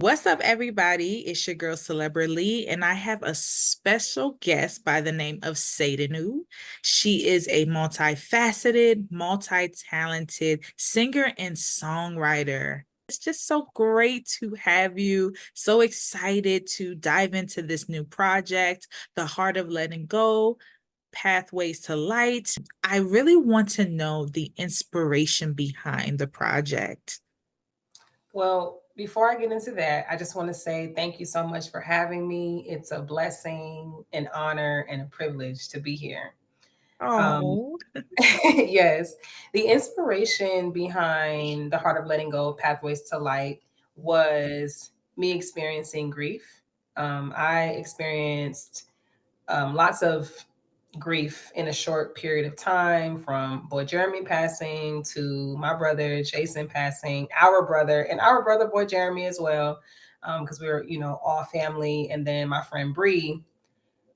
What's up, everybody? It's your girl Celebrilee, and I have a special guest by the name of Sadanu. She is a multifaceted, multi-talented singer and songwriter. It's just so great to have you. So excited to dive into this new project, The Heart of Letting Go, Pathways to Light. I really want to know the inspiration behind the project. Well, before I get into that, I just want to say thank you so much for having me. It's a blessing, an honor, and a privilege to be here. Um, Oh, yes, the inspiration behind the Heart of Letting Go, Pathways to Light was me experiencing grief. I experienced lots of grief in a short period of time, from boy Jeremy passing to my brother Jason passing, our brother boy Jeremy as well, because we were, all family. And then my friend Bree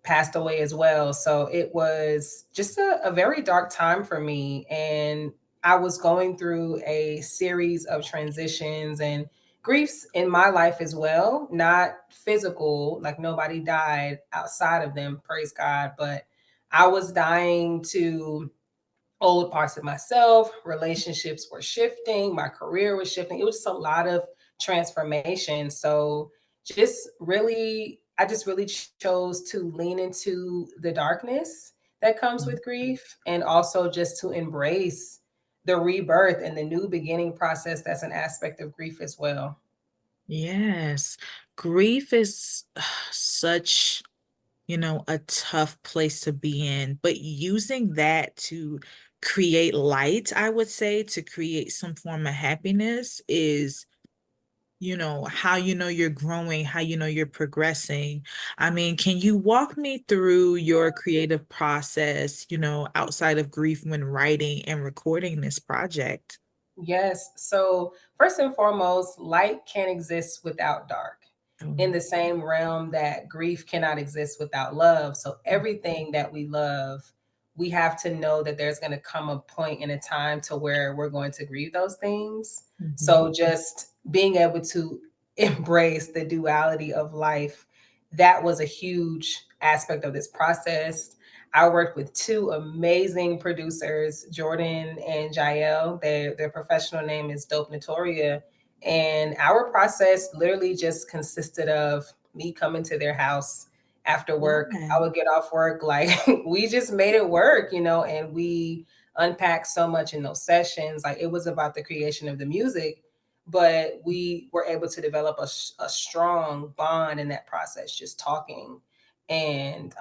passed away as well. So it was just a very dark time for me. And I was going through a series of transitions and griefs in my life as well, not physical, like nobody died outside of them, praise God, but I was dying to old parts of myself. Relationships were shifting, my career was shifting. It was just a lot of transformation. So I just really chose to lean into the darkness that comes with grief, and also just to embrace the rebirth and the new beginning process that's an aspect of grief as well. yes. Grief is such, a tough place to be in, but using that to create light, I would say, to create some form of happiness is, how you're growing, how you're progressing. I mean, can you walk me through your creative process, outside of grief when writing and recording this project? Yes. So, first and foremost, light can't exist without dark, in Um, the same realm that grief cannot exist without love. So, everything that we love, we have to know that there's going to come a point in a time to where we're going to grieve those things. mhm. So, just being able to embrace the duality of life, that was a huge aspect of this process. I worked with two amazing producers, Jordan and Jael. Their professional name is Dope Notoria. And our process literally just consisted of me coming to their house after work. I Yeah. would get off work, like we just made it work, and we unpacked so much in those sessions. Like, it was about the creation of the music, but we were able to develop a strong bond in that process, just talking and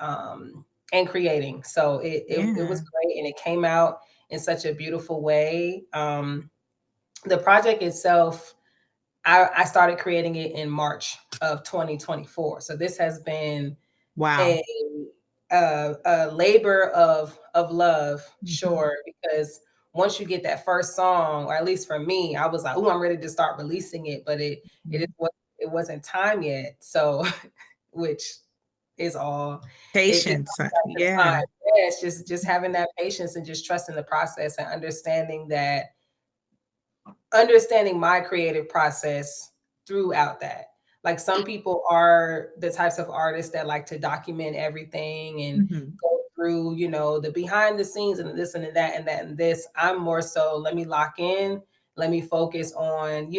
creating. So it was Yeah. great, and it came out in such a beautiful way. The project itself, I started creating it in March of 2024. So this has been Wow. a a labor of love, Mhm. sure, because once you get that first song, or at least for me, I was like, "Oh, I'm ready to start releasing it," but Mhm. it wasn't time yet. So, which is all it Patience. comes back to Yeah. time. Yeah, it's just having that patience and just trusting the process, and understanding my creative process throughout that. Like, some people are the types of artists that like to document everything and Mhm. go through, the behind the scenes and this and that and that and this. I'm more so, let me lock in, let me focus on,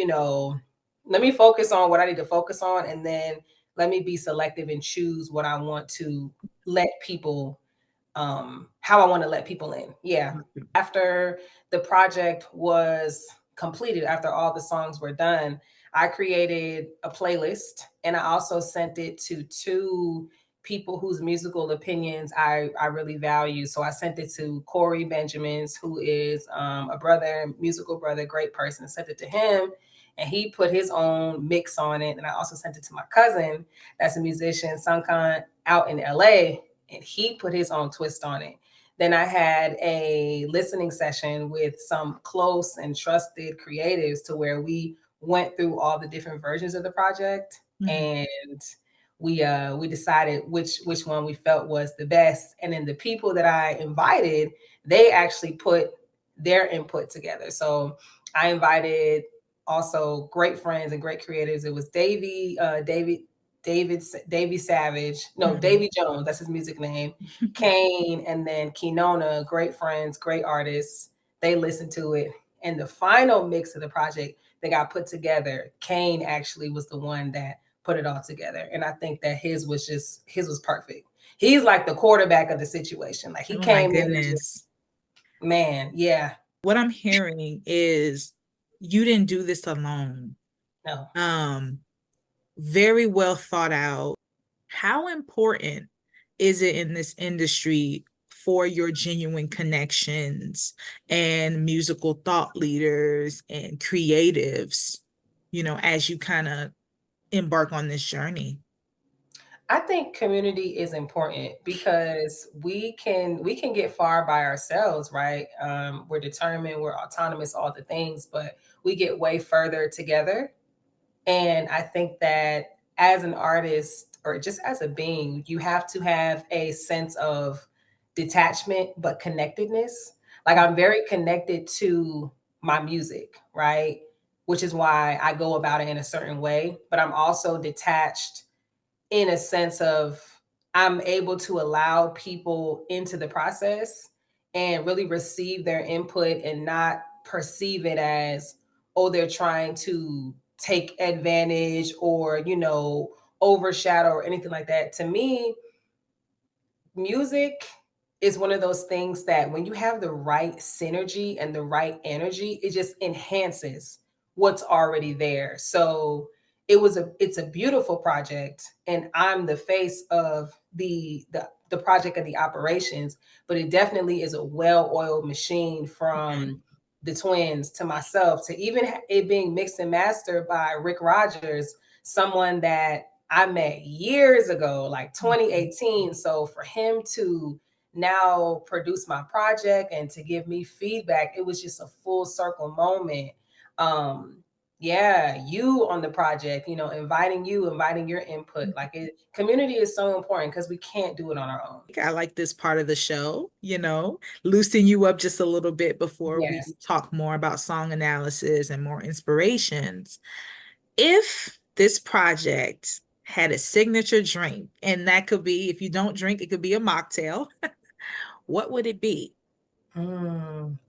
let me focus on what I need to focus on, and then let me be selective and choose what I want to let people how I want to let people in. Yeah. After the project was completed, after all the songs were done, I created a playlist, and I also sent it to two people whose musical opinions I really value. So I sent it to Corey Benjamins, who is a brother, musical brother, great person. Sent it to him, and he put his own mix on it. And I also sent it to my cousin, that's a musician, Sankan, out in LA, and he put his own twist on it. Then I had a listening session with some close and trusted creatives, to where we went through all the different versions of the project, Mhm. and we decided which one we felt was the best. And then the people that I invited, they actually put their input together. So I invited also great friends and great creatives. It was Davy Savage, no, Mhm. Davy Jones, that's his music name. Kane, and then Kenona, great friends, great artists. They listened to it. And the final mix of the project that got put together, Kane actually was the one that put it all together. And I think that his was perfect. He's like the quarterback of the situation. Like he Oh my came in and just, goodness. man, yeah, What I'm hearing is you didn't do this alone. no. Um, Very well thought out. How important is it in this industry for your genuine connections and musical thought leaders and creatives, as you kind of embark on this journey? I think community is important because we can get far by ourselves, right? We're determined, we're autonomous, all the things, but we get way further together. And I think that as an artist or just as a being, you have to have a sense of detachment but connectedness. Like I'm very connected to my music, right? Which is why I go about it in a certain way, but I'm also detached in a sense of I'm able to allow people into the process and really receive their input and not perceive it as, oh, they're trying to take advantage or, overshadow or anything like that. To me, music is one of those things that when you have the right synergy and the right energy, it just enhances what's already there. So it's a beautiful project, and I'm the face of the project of the operations, but it definitely is a well-oiled machine Okay. from the twins to myself to even it being mixed and mastered by Rick Rogers, someone that I met years ago, like Mhm. 2018. So for him to now produce my project and to give me feedback, it was just a full circle moment. Um, yeah, you on the project, inviting your input. Community is so important because we can't do it on our own. I like this part of the show, loosen you up just a little bit before we Yes. talk more about song analysis and more inspirations. If this project had a signature drink, and that could be, if you don't drink, it could be a mocktail, what would it be?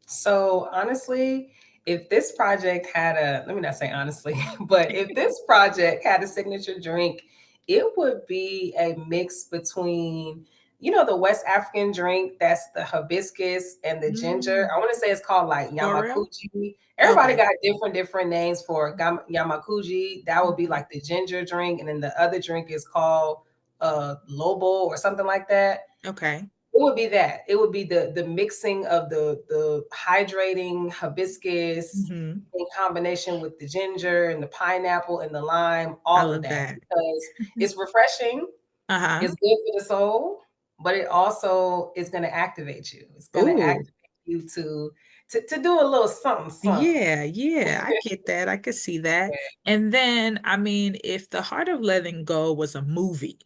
So honestly, if this project had let me not say honestly, but if this project had a signature drink, it would be a mix between, the West African drink that's the hibiscus and the ginger. Mm, I want to say it's called like for real? Yamakuji. Everybody Okay. got different names for Yamakuji. That would be Mhm. like the ginger drink, and then the other drink is called Lobo or something like that. Okay. It would be that. It would be the mixing of the hydrating hibiscus Hmm. in combination with the ginger and the pineapple and the lime, I all of love that, that. because it's refreshing, Uh-huh. it's good for the soul, but it also is gonna activate you. It's gonna Ooh, activate you to do a little something, something. yeah, yeah, I get that. I could see that. And then, I mean, if The Heart of Letting Go was a movie,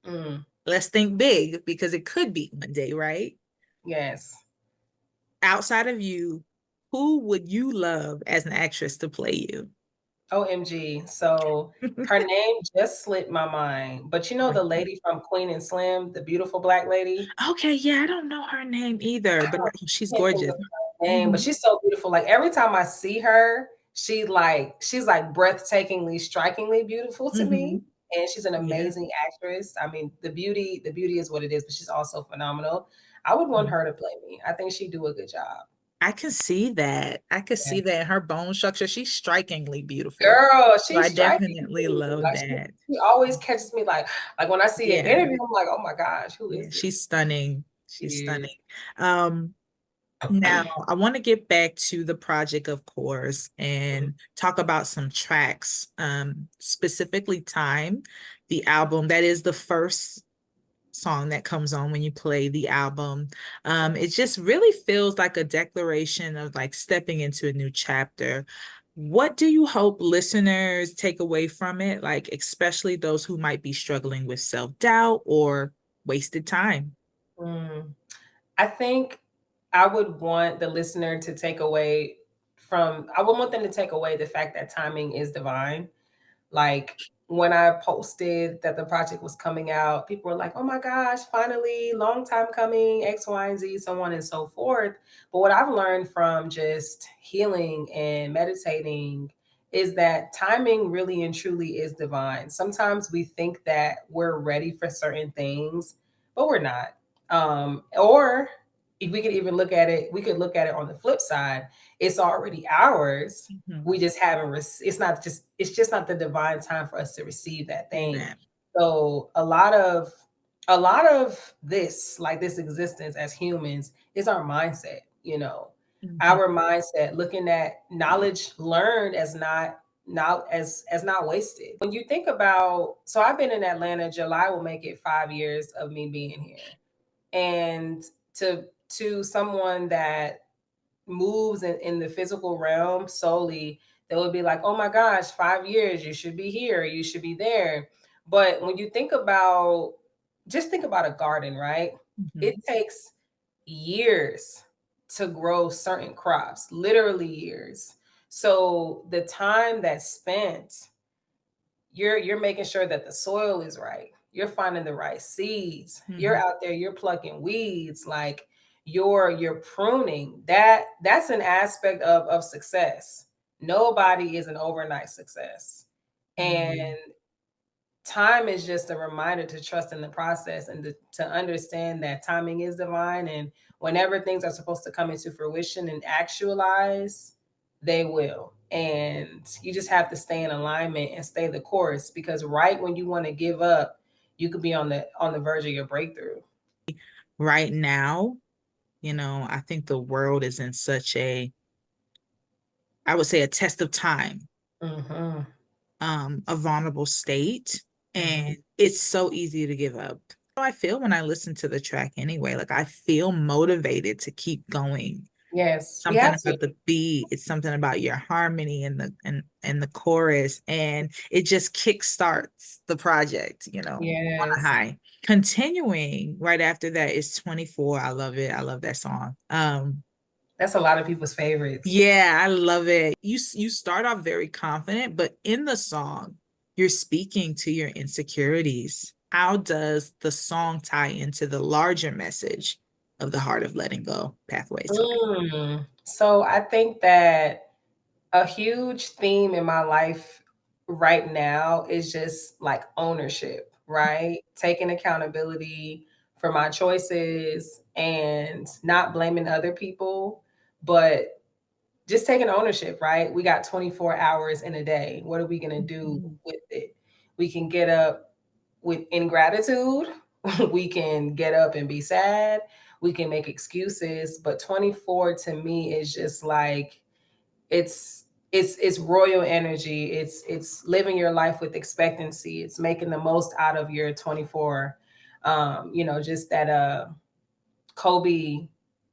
Mm, let's think big because it could be one day, right? yes. Outside of you, who would you love as an actress to play you? OMG. So her name just slipped my mind, but you know the lady from Queen and Slim, the beautiful black lady? Okay, yeah, I don't know her name either, but she's Can't think gorgeous. of her name, but Mhm, she's so beautiful. Like every time I see her, she's like breathtakingly, strikingly beautiful to me. mhm. And she's an Yeah. amazing actress. I mean, the beauty is what it is, but she's also phenomenal. I would want Mhm. her to play me. I think she'd do a good job. I can see that. I can Yeah. see that in her bone structure. She's strikingly beautiful. Girl, So I she's striking definitely too. love Like that. she always catches me like when I see an Yeah. interview, I'm like, oh my gosh, who Yeah, is she's this? stunning. She She's is. stunning. Um, Now, I want to get back to the project, of course, Mhm. and talk about some tracks, specifically Time, the album. That is the first song that comes on when you play the album. It just really feels like a declaration of like stepping into a new chapter. What do you hope listeners take away from it? Like, especially those who might be struggling with self-doubt or wasted time. Mm. I think I would want the listener to take away from, I would want them to take away the fact that timing is divine. Like when I posted that the project was coming out, people were like, oh my gosh, finally, long time coming, X, Y, and Z, so on and so forth. But what I've learned from just healing and meditating is that timing really and truly is divine. Sometimes we think that we're ready for certain things, but we're not. Or if we could even look at it, we could look at it on the flip side. It's already ours, Mhm. we just haven't it's not just, it's just not the divine time for us to receive that See thing. that. So a lot of this, like this existence as humans, is our mindset, you know. Mhm. Our mindset, looking at knowledge learned as not as not wasted. When you think about, so I've been in Atlanta, July will make it 5 years of me being here. And to someone that moves in the physical realm solely, they would be like, oh my gosh, 5 years, you should be here, you should be there. But when you think about, just think about a garden, right? It Mhm. takes years to grow certain crops, literally years. So the time that's spent, you're making sure that the soil is right. You're finding the right seeds. You're Mhm. out there, you're plucking weeds, like you're pruning. That's an aspect of success. Nobody is an overnight success. And Mhm. time is just a reminder to trust in the process and to understand that timing is divine, and whenever things are supposed to come into fruition and actualize, they will. And you just have to stay in alignment and stay the course, because right when you want to give up, you could be on the verge of your breakthrough. Right now, I think the world is in such I would say, a test of time, Hmm. a vulnerable state, Hmm. and it's so easy to give up. How I feel when I listen to the track anyway. Like I feel motivated to keep going. Yes, we Something have to. about the beat, it's something about your harmony and the chorus, and it just kickstarts the project, on a Yes, high. Continuing right after that is 24. I love it. I love that song. that's a lot of people's favorites. Yeah, I love it. You start off very confident, but in the song, you're speaking to your insecurities. How does the song tie into the larger message of the heart of letting go, pathways to life? So I think that a huge theme in my life right now is just like ownership, right? Taking accountability for my choices and not blaming other people, but just taking ownership, right? We got 24 hours in a day. What are we going to do Mhm. with it? We can get up with ingratitude. We can get up and be sad. We can make excuses, but 24 to me is just like, it's royal energy. It's living your life with expectancy. It's making the most out of your 24. Just that Kobe,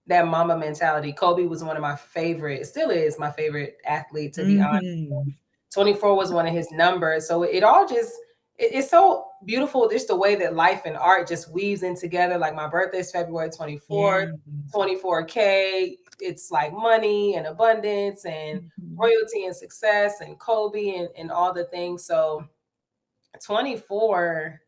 that mama mentality. Kobe was one of my favorite, still is my favorite athlete, to be honest. Mhm. 24 was one of his numbers. So it all just, it's so beautiful, just the way that life and art just weaves in together. Like my birthday is February 24th, Yeah. 24K. It's like money and abundance and Mhm. royalty and success and Kobe and all the things. So 24,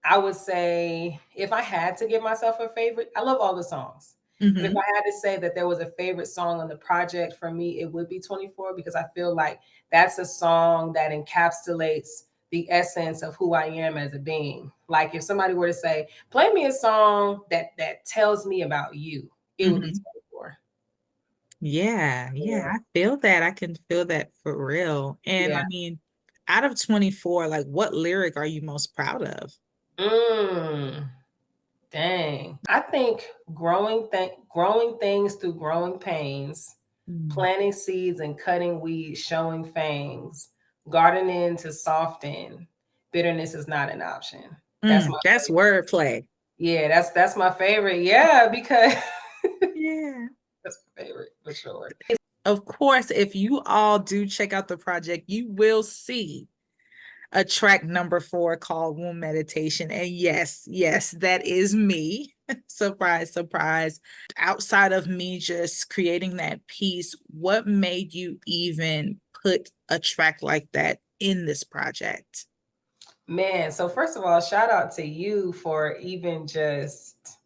I would say, if I had to give myself a favorite, I love all the songs. But if Mhm. I had to say that there was a favorite song on the project for me, it would be 24, because I feel like that's a song that encapsulates the essence of who I am as a being. Like if somebody were to say, play me a song that tells me about you, it would be Mhm. 24. Yeah, yeah, Yeah. I feel that. I can feel that for real. And Yeah. I mean, out of 24, like what lyric are you most proud of? Mm. Dang. I think growing things through growing pains, Mm. planting seeds and cutting weeds, showing fangs, gardening to soften. Bitterness is not an option. That's my That's favorite. wordplay. Yeah, that's my favorite. Yeah, because Yeah. that's my favorite for sure. Of course, if you all do check out the project, you will see a track number 4 called Womb Meditation. And yes, yes, that is me. Surprise, surprise. Outside of me just creating that piece, what made you even put a track like that in this project? Man, so first of all, shout out to you for even just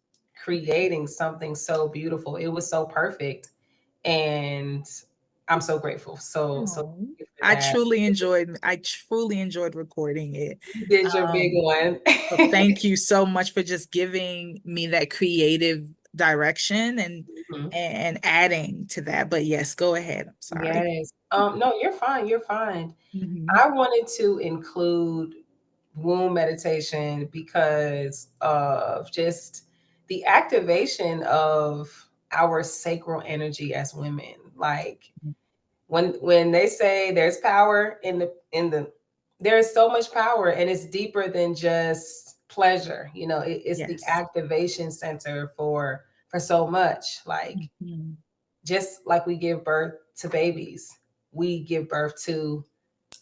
creating something so beautiful. It was so perfect, and I'm so grateful. So Oh, thank you for that. I truly enjoyed recording it. You did your big Um, one. so thank you so much for just giving me that creative direction Mhm. and adding to that. But yes, go ahead. I'm sorry. Yes. No, you're fine. You're fine. Mhm. I wanted to include womb meditation because of just the activation of our sacral energy as women. Like when they say there's power in the there is so much power, and it's deeper than just pleasure. It's the Yes. activation center for so much. Like Mhm. just like we give birth to babies, we give birth to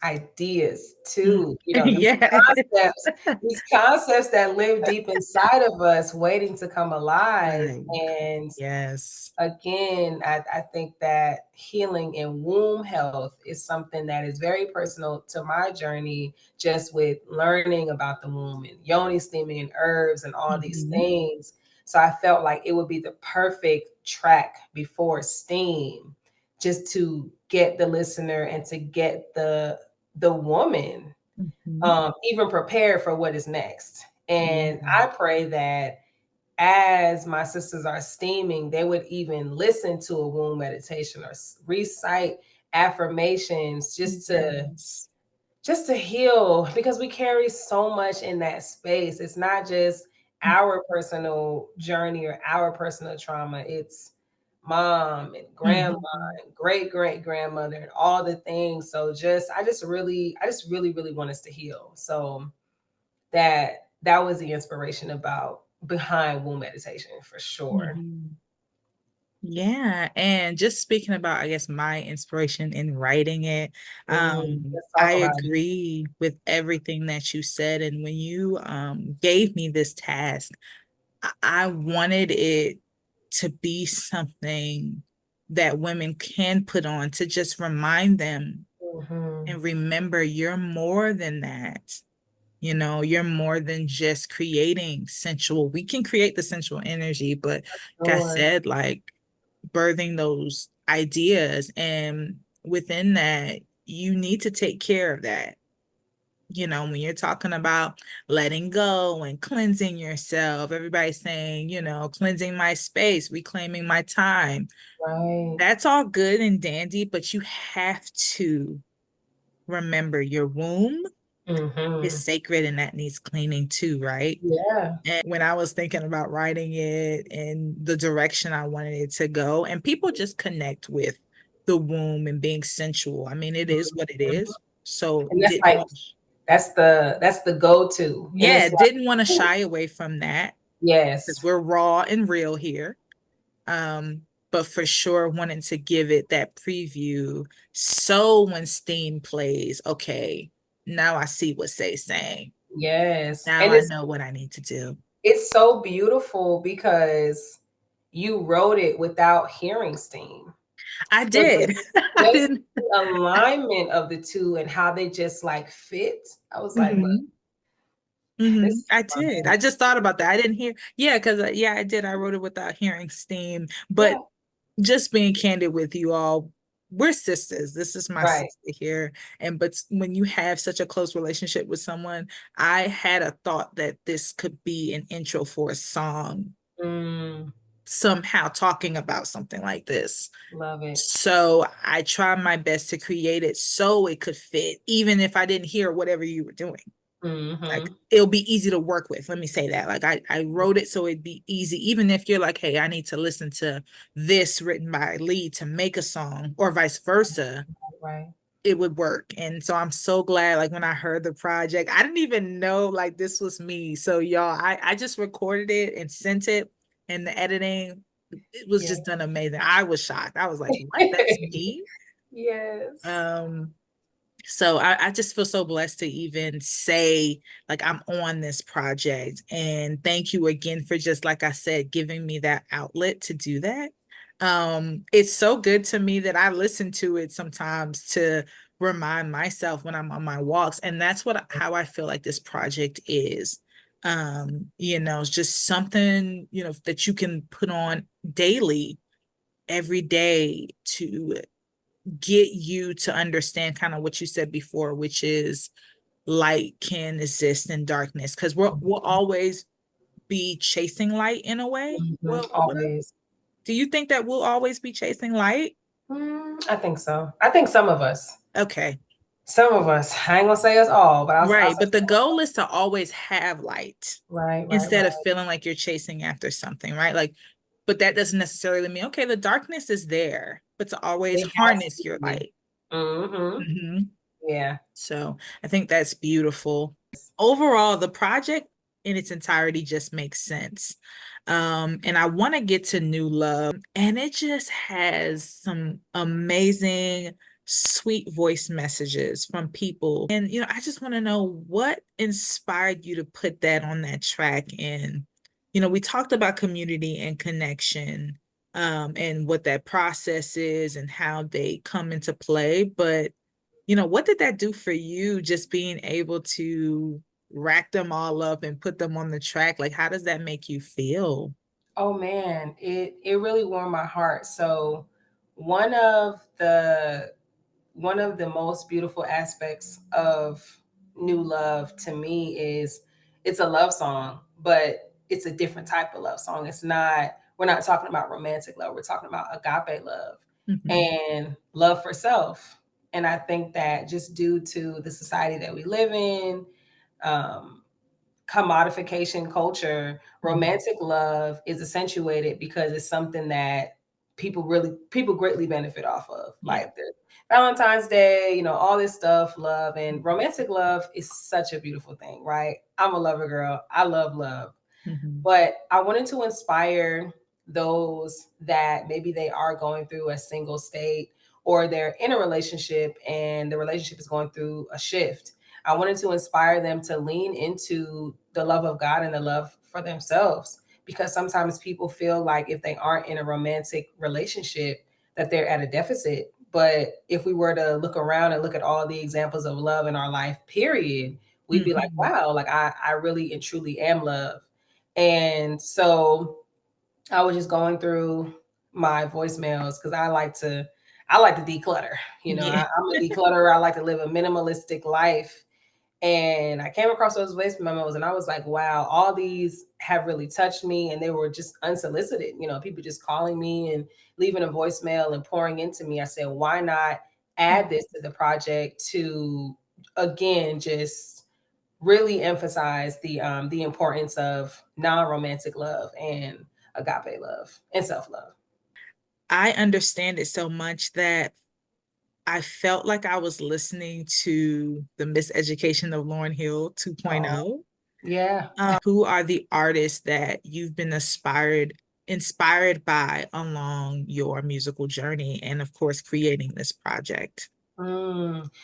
ideas Mm. too. Yeah. These concepts that live deep inside of us, waiting to come alive. Right. And Yes. again, I think that healing and womb health is something that is very personal to my journey, just with learning about the womb and yoni steaming and herbs and all these Mhm. things. So I felt like it would be the perfect track before steam, just to get the listener and to get the woman Mhm. even prepared for what is next. And Yeah. I pray that as my sisters are steaming, they would even listen to a womb meditation or recite affirmations, Yes. just to heal, because we carry so much in that space. It's not just our personal journey or our personal trauma. It's mom and grandma Mhm. and great great grandmother and all the things. So I just really want us to heal. So that was the inspiration about behind womb meditation for sure. Mhm. Yeah, and just speaking about, I guess, my inspiration in writing it, Let's I talk about it. agree with everything that you said. And when you gave me this task, I wanted it to be something that women can put on to just remind them Hmm. and remember you're more than that. You know, you're more than just creating sensual. We can create the sensual energy, but like I Sure. said, like birthing those ideas, and within that, you need to take care of that. You know, when you're talking about letting go and cleansing yourself, everybody's saying, cleansing my space, reclaiming my time. Right. That's all good and dandy, but you have to remember your womb is Hmm. sacred and that needs cleaning too, right? Yeah. And when I was thinking about writing it and the direction I wanted it to go, and people just connect with the womb and being sensual. I mean, it is what it Mhm. is. So And that's didn't like want, that's the go-to. And yeah, it's like, didn't want to shy away from that because yes, we're raw and real here. Um, but for sure wanted to give it that preview. So when Steam plays, okay, now I see what Say's saying. yes. Now And I it's know what I need to do. it's so beautiful because you wrote it without hearing steam. I But did. I just didn't. the alignment of the two and how they just like fit. I was like, look, Mhm. this Mhm. is I my did. man. I just thought about that. I didn't hear. Yeah, because yeah, I did. I wrote it without hearing steam. Yeah, But just being candid with you all, we're sisters. This is my right. sister here. And but when you have such a close relationship with someone, I had a thought that this could be an intro for a song, Mm, somehow talking about something like this. love it. So I tried my best to create it so it could fit, even if I didn't hear whatever you were doing. Like Hmm. it'll be easy to work with. Let me say that. Like I wrote it so it'd be easy, even if you're like, hey, I need to listen to this written by Lee to make a song, or vice versa, Right. it would work. And so I'm so glad, like when I heard the project, I didn't even know like this was me. So y'all, I just recorded it and sent it, and the editing, it was Yeah. just done amazing. I was shocked. I was like, what? That's me? Yes. Um, So I just feel so blessed to even say like I'm on this project. And thank you again for just like I said, giving me that outlet to do that. It's so good to me that I listen to it sometimes to remind myself when I'm on my walks. And that's what how I feel like this project is. It's just something, that you can put on daily, every day to get you to understand kind of what you said before, which is light can exist in darkness because we'll always be chasing light in a way. Mhm, Well, always. do you think that we'll always be chasing light? I think so. I think some of us. Okay, Some of us. I ain't gonna say us all, but I'll right. say But the goal is to always have light right, right, instead of right. feeling like you're chasing after something, right? Like, but that doesn't necessarily mean, okay, the darkness is there, but to always It has harness to your be. light. Mhm. Mhm. Yeah. So I think that's beautiful. Overall, the project in its entirety just makes sense. And I want to get to New Love, and it just has some amazing, sweet voice messages from people. And, I just want to know what inspired you to put that on that track. And, we talked about community and connection, and what that process is and how they come into play. But what did that do for you, just being able to rack them all up and put them on the track? Like, how does that make you feel? Oh man, it really warmed my heart. So one of the one of the most beautiful aspects of New Love to me is it's a love song, but it's a different type of love song. We're not talking about romantic love, we're talking about agape love Mhm, and love for self. And I think that just due to the society that we live in, um, commodification culture, mhm. romantic love is accentuated because it's something that people greatly benefit off of. Yeah. Like the Valentine's Day, all this stuff, love and romantic love is such a beautiful thing, right? I'm a lover girl. I love love. Mhm, But I wanted to inspire those that maybe they are going through a single state or they're in a relationship and the relationship is going through a shift. I wanted to inspire them to lean into the love of God and the love for themselves because sometimes people feel like if they aren't in a romantic relationship that they're at a deficit. But if we were to look around and look at all the examples of love in our life, period, we'd be like, mhm. wow, like I really and truly am love. And so I was just going through my voicemails because I like to declutter. Yeah. I'm a declutterer. I like to live a minimalistic life. And I came across those voice memos and I was like, wow, all these have really touched me. And they were just unsolicited, people just calling me and leaving a voicemail and pouring into me. I said, why not add this to the project to again just really emphasize the importance of non-romantic love and agape love and self-love. I understand it so much that I felt like I was listening to the Miseducation of Lauryn Hill Oh, 2.0. yeah. Who are the artists that you've been inspired by along your musical journey and of course creating this project?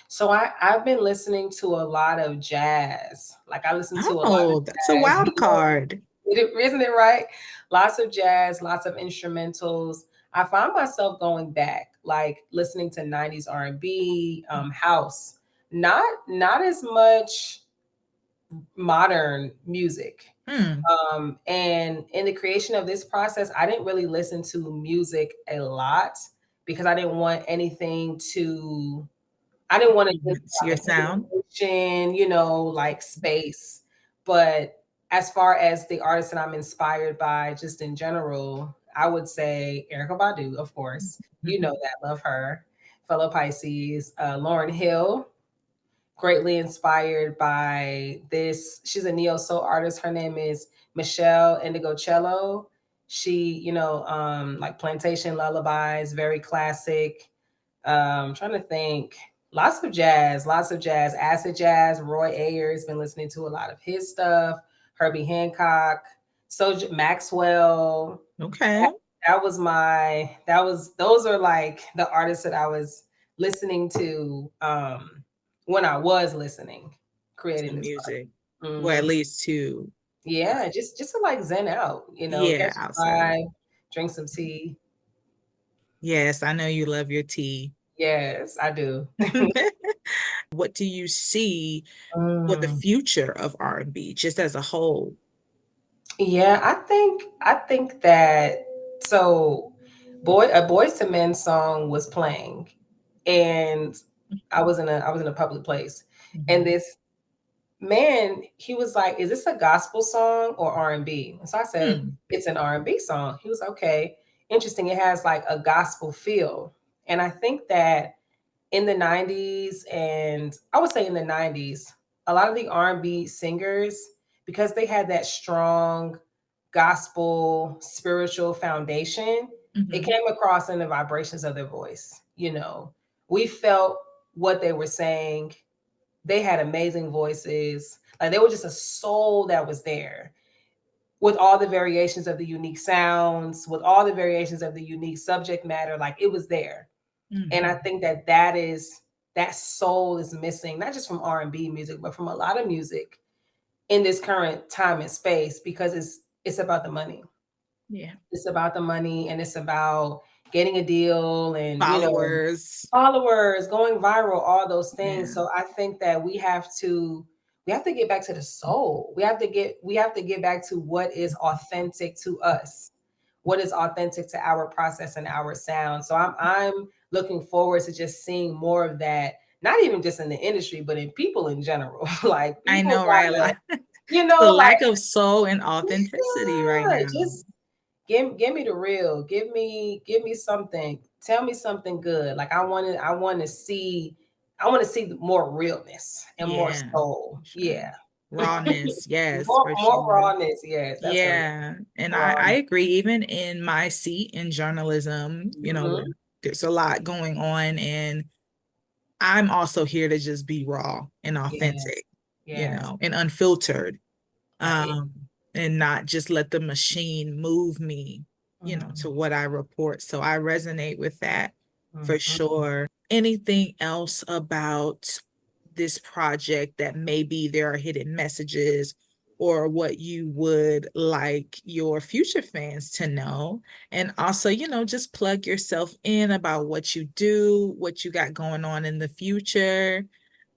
So I've been listening to a lot of jazz. Like I listen to a lot of Oh, that's a jazz. wild card. Isn't it right? Lots of jazz, lots of instrumentals. I find myself going back, like listening to 90s R&B, house. Not as much modern music. Hmm. And in the creation of this process, I didn't really listen to music a lot because I didn't want to give It's your like an sound. imitation, like space. But as far as the artists that I'm inspired by, just in general, I would say Erica Badu, of course. You know that, love her. Fellow Pisces, Lauren Hill, greatly inspired by this. She's a neo soul artist. Her name is Michelle Indigocello. She, like Plantation Lullabies, very classic. Trying to think. Lots of jazz, acid jazz. Roy Ayers, been listening to a lot of his stuff. Herbie Hancock, Maxwell. Okay. Those are like the artists that I was listening to. when I was listening, to creating this music, project. or at Mhm. least to, Yeah, just to like zen out, yeah, catch I'll a say. vibe, drink some tea. Yes, I know you love your tea. Yes, I do. What do you see for the Mm. future of R&B, just as a whole? Yeah, I think that so a Boys to Men song was playing, and I was in a public place, and Mhm. this man, he was like, "Is this a gospel song or R&B?" And B? And so I said, Hmm. "It's an R&B song." He was okay, interesting. It has like a gospel feel, and I think that in the 90s, and I would say in the 90s, a lot of the R&B singers, because they had that strong gospel spiritual foundation, it Hmm. came across in the vibrations of their voice. We felt what they were saying. They had amazing voices. Like they were just a soul that was there with all the variations of the unique sounds, with all the variations of the unique subject matter. Like it was there. And I Hmm. think that that soul is missing, not just from R&B music, but from a lot of music in this current time and space, because it's about the money. Yeah. It's about the money, and it's about getting a deal, and Followers. followers, going viral, all those things. Yeah. So I think that we have to get back to the soul. We have to get back to what is authentic to us, what is authentic to our process and our sound. So I'm looking forward to just seeing more of that, not even just in the industry, but in people in general. Like I people know, right? gotta, The like, lack of soul and authenticity right yeah, now. just give me the real. Give me something. Tell me something good. Like I want to see more realness and more Yeah, soul. for sure. Yeah. Rawness, yes, more for more sure. rawness. Yes, that's what it Yeah, and I rawness. agree. Even in my seat in journalism, where Mhm. there's a lot going on, and I'm also here to just be raw and Yes. authentic, Yes. and unfiltered, Right. um, and not just let the machine move me, to Mhm. what I report. So I resonate with that for Mhm. sure. Anything else about this project that maybe there are hidden messages, or what you would like your future fans to know? And also, just plug yourself in about what you do, what you got going on in the future,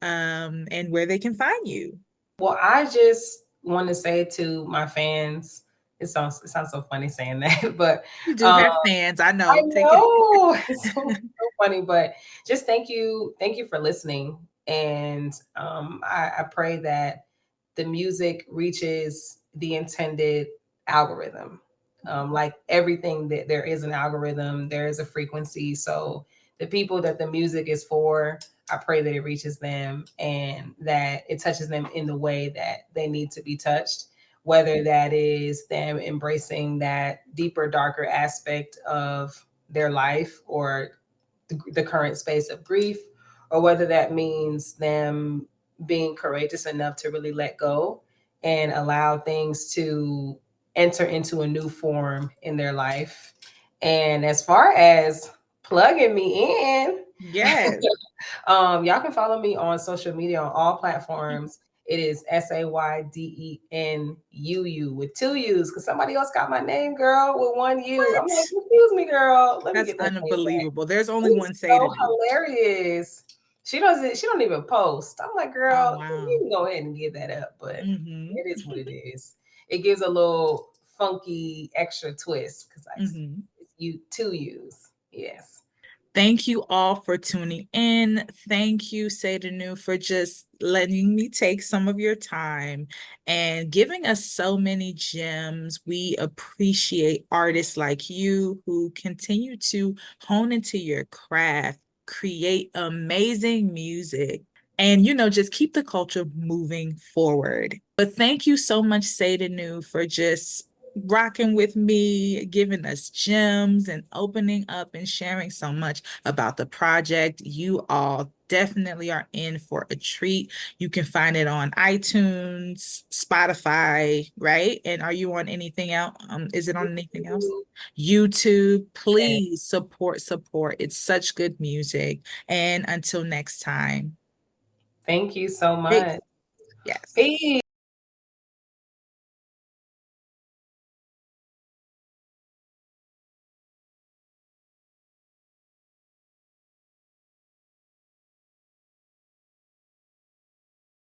and where they can find you. Well, I just want to say to my fans, it sounds so funny saying that, but You do um, have fans, I I know. Take it. know it's so funny, but just thank you for listening, and I pray that the music reaches the intended algorithm. Like everything, that there is an algorithm, there is a frequency. So the people that the music is for, I pray that it reaches them and that it touches them in the way that they need to be touched, whether that is them embracing that deeper, darker aspect of their life, or the current space of grief, or whether that means them being courageous enough to really let go and allow things to enter into a new form in their life. And as far as plugging me in, Yes. y'all can follow me on social media on all platforms. It is SAYDENUU with two U's, because somebody else got my name, girl, with one U. I'm like, What? excuse me, girl. Let me That's get that name back. unbelievable. There's only She's one say to so do. hilarious. She don't even post. I'm like, Oh, girl, you wow. can go ahead and give that up, but Hmm. it is what it is. It gives a little funky extra twist because Hmm. it's you two U's. Yes. Thank you all for tuning in. Thank you, Sadanu, for just letting me take some of your time and giving us so many gems. We appreciate artists like you who continue to hone into your craft, create amazing music, and just keep the culture moving forward. But thank you so much, Sadanu, for just rocking with me, giving us gems and opening up and sharing so much about the project. You all definitely are in for a treat. You can find it on iTunes, Spotify, right? And are you on anything else? Is it on anything else? YouTube. Yeah. Please support, support. It's such good music. And until next time. Thank you so Peace. much. Yes. Peace.